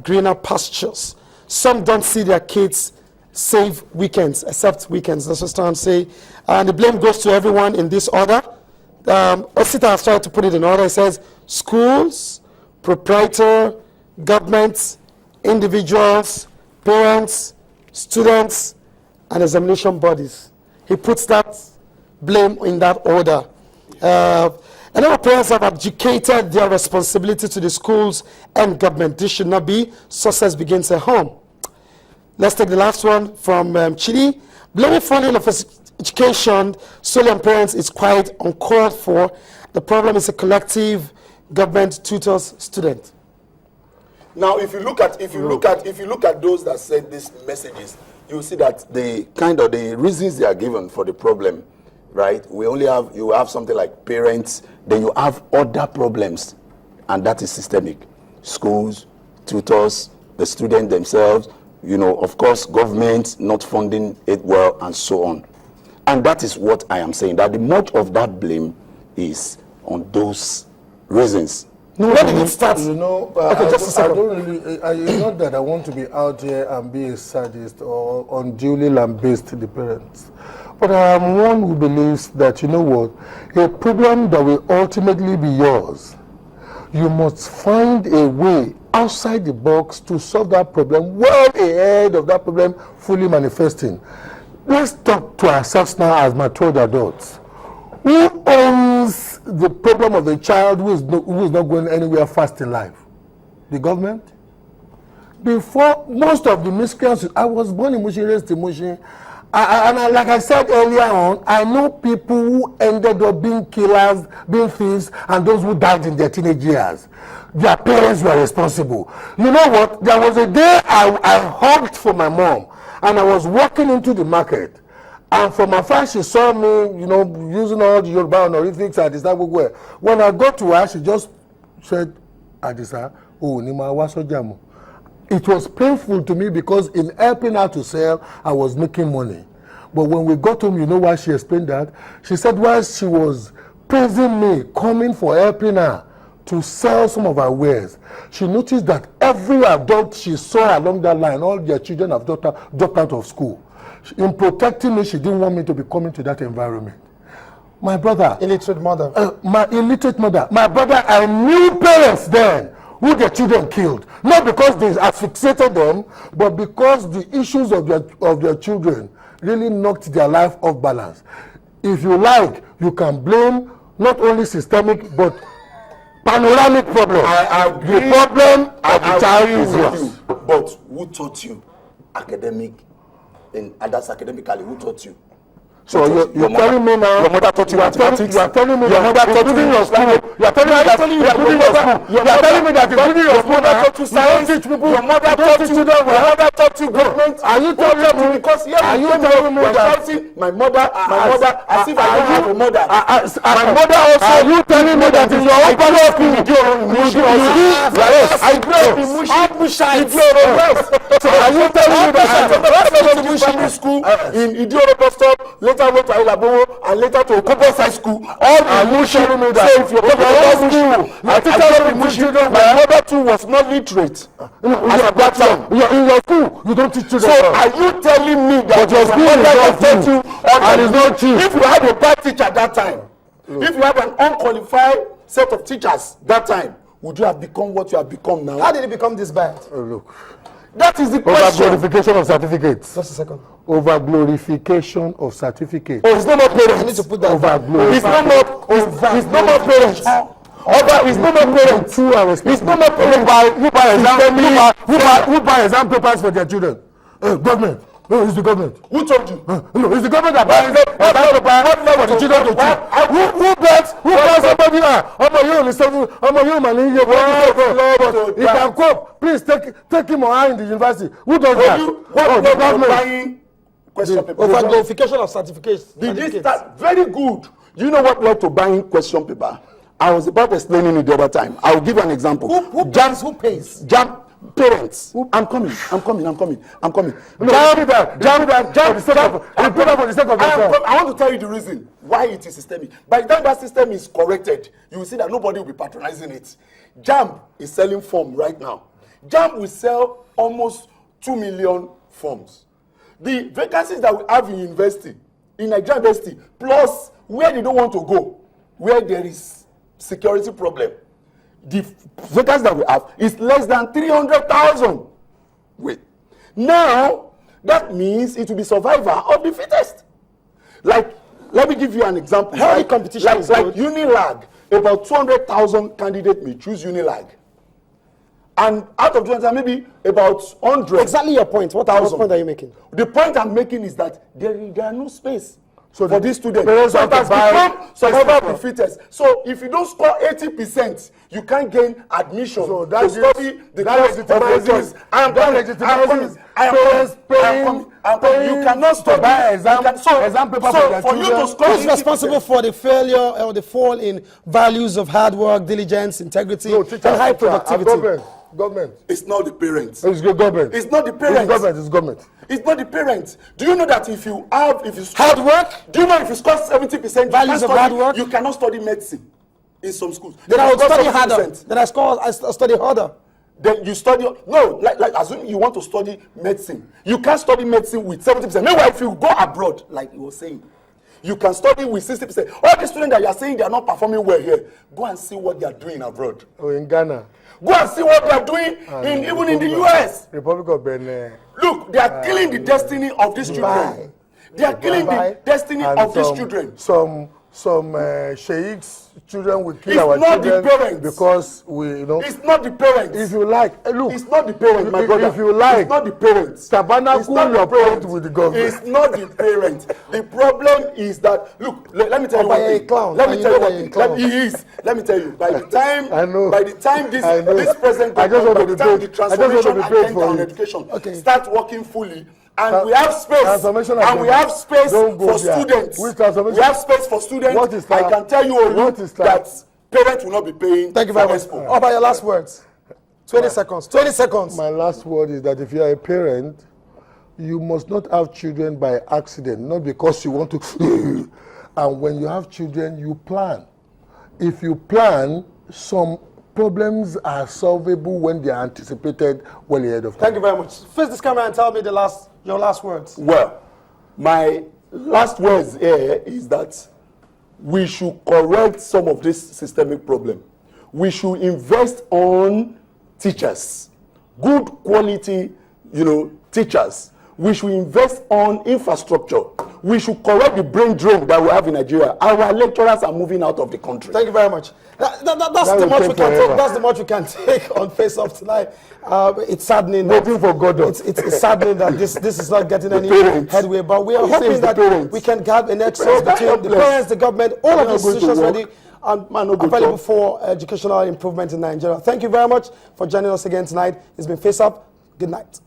greener pastures. Some don't see their kids save weekends, except weekends. That's what I'm saying. And the blame goes to everyone in this order. Osita has tried to put it in order. It says schools, proprietor, governments, individuals, parents, students, and examination bodies. He puts that blame in that order. And our parents have abdicated their responsibility to the schools and government. This should not be. Success begins at home. Let's take the last one from Chile. Blaming funding of education solely on parents is quite uncalled for. The problem is a collective government, tutors, student. Now, if you look at those that send these messages, you will see that the reasons they are given for the problem, right? You have something like parents, then you have other problems, and that is systemic. Schools, tutors, the students themselves, of course, government not funding it well, and so on. And that is what I am saying, that the much of that blame is on those reasons. No, where did it start? Okay, just a second. I don't really, not that I want to be out here and be a sadist or unduly lambaste the parents. But I am one who believes that, a problem that will ultimately be yours, you must find a way outside the box to solve that problem well ahead of that problem fully manifesting. Let's talk to ourselves now as matured adults. Who owns the problem of the child who is not going anywhere fast in life? The government? Before, most of the miscreants, I was born in Mushin, raised in Mushin, and like I said earlier on, I know people who ended up being killers, being thieves, and those who died in their teenage years. Their parents were responsible. You know what? There was a day I hugged for my mom, and I was walking into the market. And from afar, she saw me, using all the Yoruba honorifics at Adisa. When I got to her, she just said, Adisa, oh, Nima Wasojamu. It was painful to me because in helping her to sell, I was making money. But when we got home, you know why she explained that? She said while she was praising me, coming for helping her to sell some of her wares, she noticed that every adult she saw along that line, all their children have dropped out of school. In protecting me, she didn't want me to be coming to that environment. My brother. Illiterate mother. My illiterate mother. My brother, I knew parents then who their children killed. Not because they asphyxiated them, but because the issues of their children really knocked their life off balance. If you like, you can blame not only systemic, but panoramic problem. The problem of the child is yours. But who taught you that's academically, who taught you? So you're telling me now, your mother taught you mathematics. You are telling me your mother taught you your school. You are telling me that including your school taught you science. Your mother taught you government. Are you telling me because are you telling me that my mother as if I don't have a mother? My mother also. Are you telling me that in your own primary school I grew up in Mushin. So are you telling me that primary school in Idioro stop? Later went to Ilaboro and later to Okobo High School. All are you showing me that? So if you're my mother too was not literate. At that time. In your school, you don't teach children. So are you telling me that your school is not you and it's not cheap? If you had a bad teacher at that time, if you had an unqualified set of teachers that time, would you have become what you have become now? How did it become this bad? Look. That is the question. Over-glorification of certificates. Just a second. Over-glorification of certificates. Oh, it's no more parents. I need to put that. Over-glorification. It's no more parents. It's no more parents. It's no more parents. Who buy exam papers for their children? Government. No, it's the government. Who told you? No, it's the government that buys exam papers for the children to choose. Who buys somebody? He can cope. Please take him or her in the university. Who does that? The government. Question paper. Over-glorification of certificates. Did this start? Very good. Do you know what led to buying question paper? I was about explaining it the other time. I will give you an example. Who pays? Parents. I'm coming. I want to tell you the reason why it is systemic. By the time that system is corrected, you will see that nobody will be patronizing it. JAMB is selling form right now. JAMB will sell almost 2 million forms. The vacancies that we have in university, in Nigerian university, plus where they don't want to go, where there is security problem, the vacancies that we have is less than 300,000. Wait. Now, that means it will be survivor of the fittest. Like, let me give you an example. Healthy competition is like good. Unilag, about 200,000 candidates may choose Unilag. And out of 200, maybe about 100. Exactly your point. What point are you making? The point I'm making is that there are no space So for the these students. parents So have it to has buy become survival extra. of the fittest. So if you don't score 80%, you can't gain admission So to that study the that course of your legitimizes- choice. I'm that coming. legitimizes I'm parents coming. You cannot to study. buy exam- You can, so, exam paper so for their for you to children. score Who's 80%, responsible for the failure or the fall in values of hard work, diligence, integrity, No, and teacher, high teacher, productivity? Government. It's not the parents. It's the government. It's not the parents. It's government. It's government. It's not the parents. Do you know that if you Hard work? Do you know if you score 70%, Values of hard work? you cannot study medicine in some schools. Then If I you would score study harder. 70%, Then I study harder. Then you study, no, like assume you want to study medicine. You can't study medicine with 70%. Meanwhile, if you go abroad, like you were saying, you can study with 60%. All the students that you are saying they are not performing well here, go and see what they are doing abroad. Oh, in Ghana. Go and see what they are doing even in the US. Republic of Benin. Look, they are killing the destiny of these children. They are killing the destiny And of these children. Some sheikhs children will kill It's our not the children parents. because we, It's not the parents. if you like, look, It's not the parents, my brother. If you like, it's not the parents. tabernacle It's not the your parents. point with the government. It's not the parents. The problem is that look. Let me tell you But one you're a thing. clown, Let and me you tell know you one that thing. you're a clown. He is. Let me tell you. By the time, I know. By the time this I know. this present I just government, by want the to time be the paid. I just want to transformation be paid agenda for on it. education Okay. start working fully, and we have space, Transformation and we agenda. have space Don't go for there. students. Which transformation? We have space for students. What is I that? can tell you, Olu, What is that? that parents will not be paying. Thank you very for much. Expo. How about your last words? 20 seconds. 20 seconds. My last word is that if you are a parent, you must not have children by accident, not because you want to. And when you have children, you plan. If you plan, some problems are solvable when they are anticipated well ahead of time. Thank you very much. Face this camera and tell me your last words. Well, my last words here is that we should correct some of this systemic problem. We should invest on teachers, good quality, teachers. We should invest on infrastructure. We should correct the brain drain that we have in Nigeria. Our lecturers are moving out of the country. Thank you very much. That's That the will much we take can forever. take. That's the much we can take on Face Off tonight. It's saddening. Waiting for Godot. It's saddening that this is not getting any parents. headway. But we are He says hoping the that parents. we can have an exchange Parents are between the helpless. parents, the government, all They of the are going to institutions work. ready and Man, no go available talk. for educational improvement in Nigeria. Thank you very much for joining us again tonight. It's been Face Up. Good night.